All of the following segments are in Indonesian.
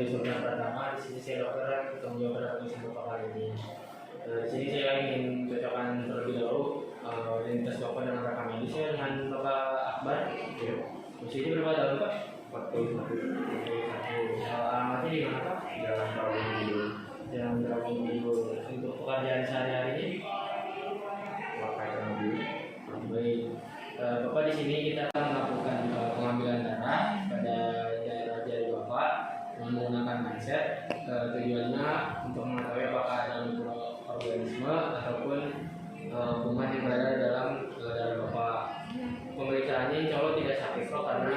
dari zona pertama. Di sini saya dokter tanggung jawab pada pengisian bapak kali ini. Di sini saya ingin cocokkan terlebih dahulu identitas bapak dengan rekam medis saya dengan Bapak Akbar. Ya. Usianya berapa tahun Pak? 41. Alamatnya di mana Pak? Jalan Rawabuntu. Jalan Rawabuntu. Untuk pekerjaan sehari-hari ini pakai mobil. Baik. Bapak di sini kita melakukan pengambilan darah pada daerah jari Bapak menggunakan mindset. Tujuannya untuk mengetahui apakah ada mikroorganisme ataupun kuman yang berada dalam darah Bapak. Pemeriksaannya insya Allah tidak sakit kok, karena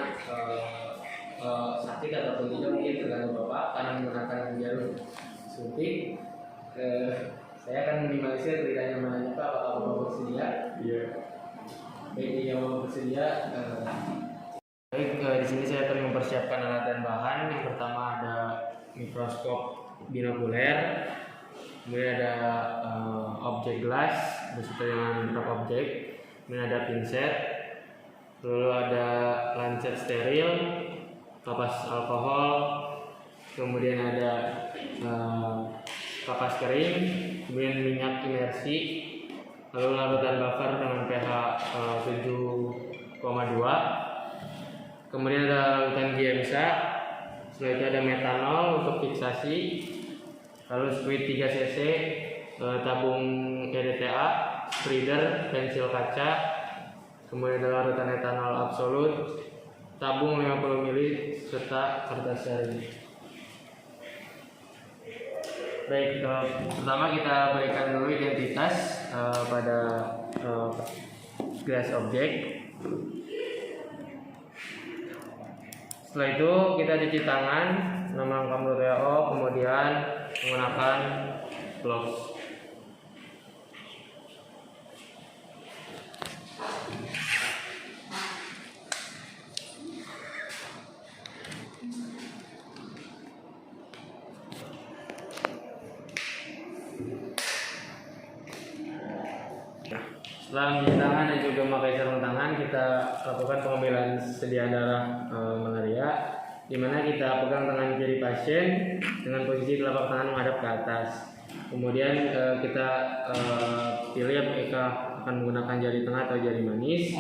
sakit ataupun tidak mungkin tergantung Bapak karena menggunakan jarum suntik. Saya akan minimalisir beritanya menanya Pak, apakah Bapak bersedia? Iya. Baik, jika Bapak bersedia. Baik, di sini saya akan mempersiapkan alat dan bahan. Yang pertama ada mikroskop binokuler, kemudian ada objek gelas beserta dengan beberapa objek, kemudian ada pinset, lalu ada lancet steril, kapas alkohol, kemudian ada kapas kering, kemudian minyak imersi, lalu larutan buffer dengan pH 7,2, kemudian ada larutan giemsa, setelah itu ada metanol untuk fiksasi, lalu squid 3 cc, tabung EDTA, spreader, pensil kaca, kemudian ada larutan etanol absolut, tabung 50 ml, serta kertas sari. Baik, pertama kita berikan dulu identitas pada gelas objek. Setelah itu kita cuci tangan, nama lengkap WHO, kemudian menggunakan gloves. Setelah mencuci tangan dan juga memakai sarung tangan, kita lakukan pengambilan sediaan darah malaria, di mana kita pegang tangan kiri pasien dengan posisi telapak tangan menghadap ke atas. Kemudian kita pilih apakah akan menggunakan jari tengah atau jari manis.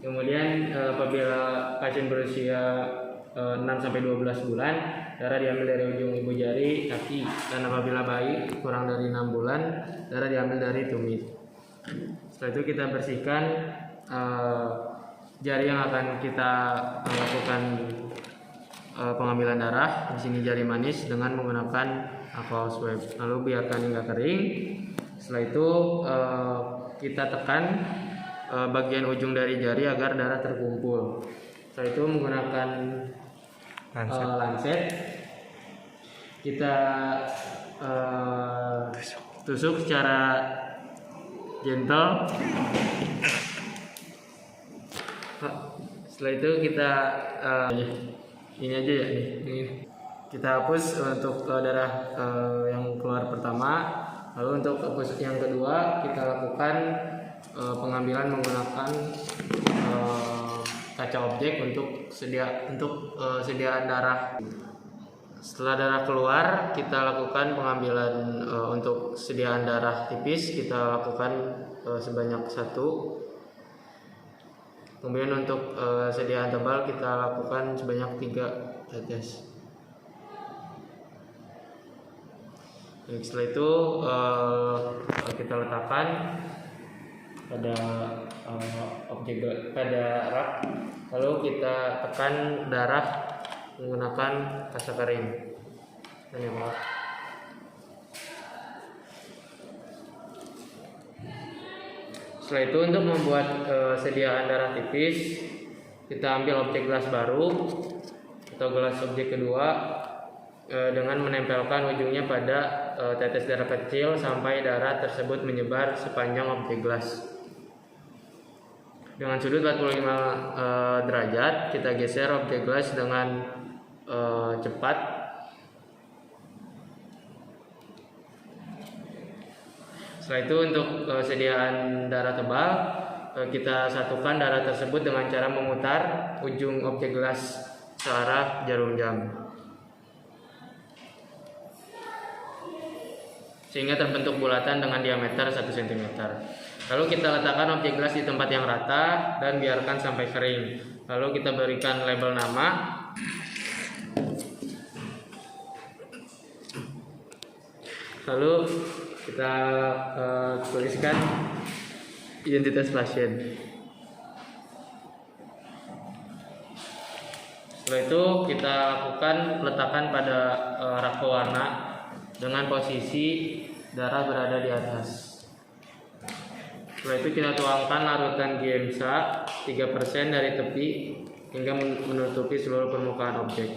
Kemudian apabila pasien berusia 6-12 bulan, darah diambil dari ujung ibu jari kaki, dan apabila bayi kurang dari 6 bulan, darah diambil dari tumit. Setelah itu kita bersihkan jari yang akan kita lakukan pengambilan darah. Di sini jari manis dengan menggunakan alcohol swab. Lalu biarkan hingga kering. Setelah itu kita tekan bagian ujung dari jari agar darah terkumpul. Setelah itu menggunakan lancet kita tusuk secara gentle. Setelah itu kita ini aja ya, ini kita hapus untuk darah yang keluar pertama. Lalu untuk hapus yang kedua kita lakukan pengambilan menggunakan kaca objek untuk sediaan darah. Setelah darah keluar, kita lakukan pengambilan untuk sediaan darah tipis, kita lakukan sebanyak 1. Kemudian untuk sediaan tebal kita lakukan sebanyak 3 tetes. Baik, setelah itu kita letakkan pada objek pada rak, lalu kita tekan darah menggunakan kasa kering. Setelah itu untuk membuat sediaan darah tipis, kita ambil objek gelas baru atau gelas objek kedua dengan menempelkan ujungnya pada tetes darah kecil sampai darah tersebut menyebar sepanjang objek gelas. Dengan sudut 45 derajat, kita geser objek gelas dengan cepat. Setelah itu untuk sediaan darah tebal, kita satukan darah tersebut dengan cara memutar ujung objek gelas searah jarum jam. sehingga terbentuk bulatan dengan diameter 1 cm. Lalu kita letakkan objek gelas di tempat yang rata dan biarkan sampai kering. Lalu kita berikan label nama. Lalu kita tuliskan identitas pasien. Setelah itu kita lakukan peletakan pada rak pewarna dengan posisi darah berada di atas. Setelah itu kita tuangkan larutan Giemsa 3% dari tepi hingga menutupi seluruh permukaan objek.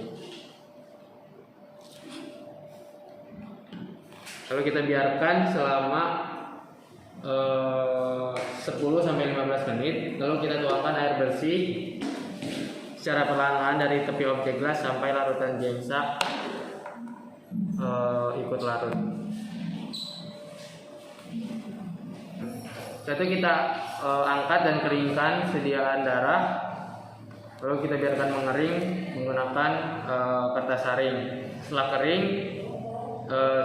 Lalu kita biarkan selama 10-15 menit. Lalu kita tuangkan air bersih secara perlahan-lahan dari tepi objek gelas sampai larutan Giemsa ikut larut. Setelah itu kita angkat dan keringkan sediaan darah. Lalu kita biarkan mengering menggunakan kertas saring. Setelah kering,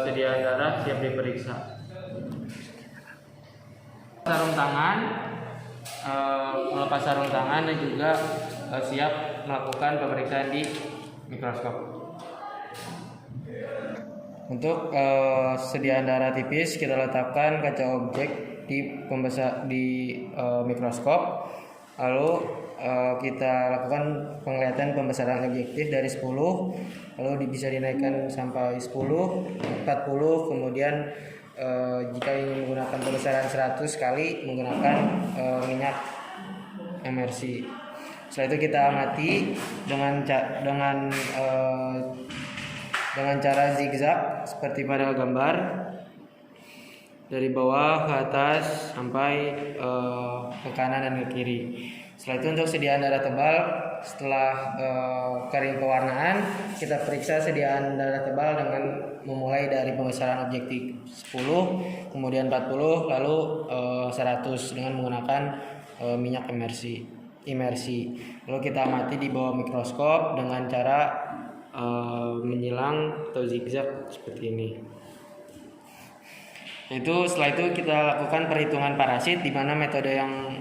sediaan darah siap diperiksa. Sarung tangan, melepas sarung tangan dan juga siap melakukan pemeriksaan di mikroskop. Untuk sediaan darah tipis kita letakkan kaca objek di mikroskop. Lalu kita lakukan penglihatan pembesaran objektif dari 10, lalu bisa dinaikkan sampai 10, 40, kemudian jika ingin menggunakan pembesaran 100 kali menggunakan minyak emersi. Setelah itu kita amati dengan cara zigzag seperti pada gambar, dari bawah ke atas sampai ke kanan dan ke kiri. Setelah itu untuk sediaan darah tebal, setelah kering pewarnaan, kita periksa sediaan darah tebal dengan memulai dari pembesaran objektif 10, kemudian 40, lalu 100 dengan menggunakan minyak imersi. Lalu kita amati di bawah mikroskop dengan cara menyilang atau zigzag seperti ini. Setelah itu kita lakukan perhitungan parasit, di mana metode yang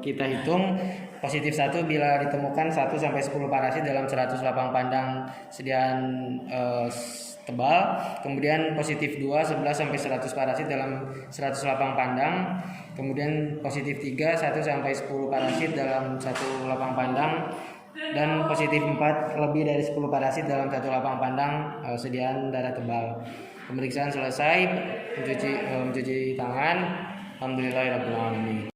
kita hitung positif 1 bila ditemukan 1-10 parasit dalam 100 lapang pandang sediaan tebal, kemudian positif 2 11-100 parasit dalam 100 lapang pandang, kemudian positif 3 1-10 parasit dalam 1 lapang pandang, dan positif 4 lebih dari 10 parasit dalam 1 lapang pandang sediaan darah tebal. Pemeriksaan selesai, mencuci tangan. Alhamdulillahirabbil alamin.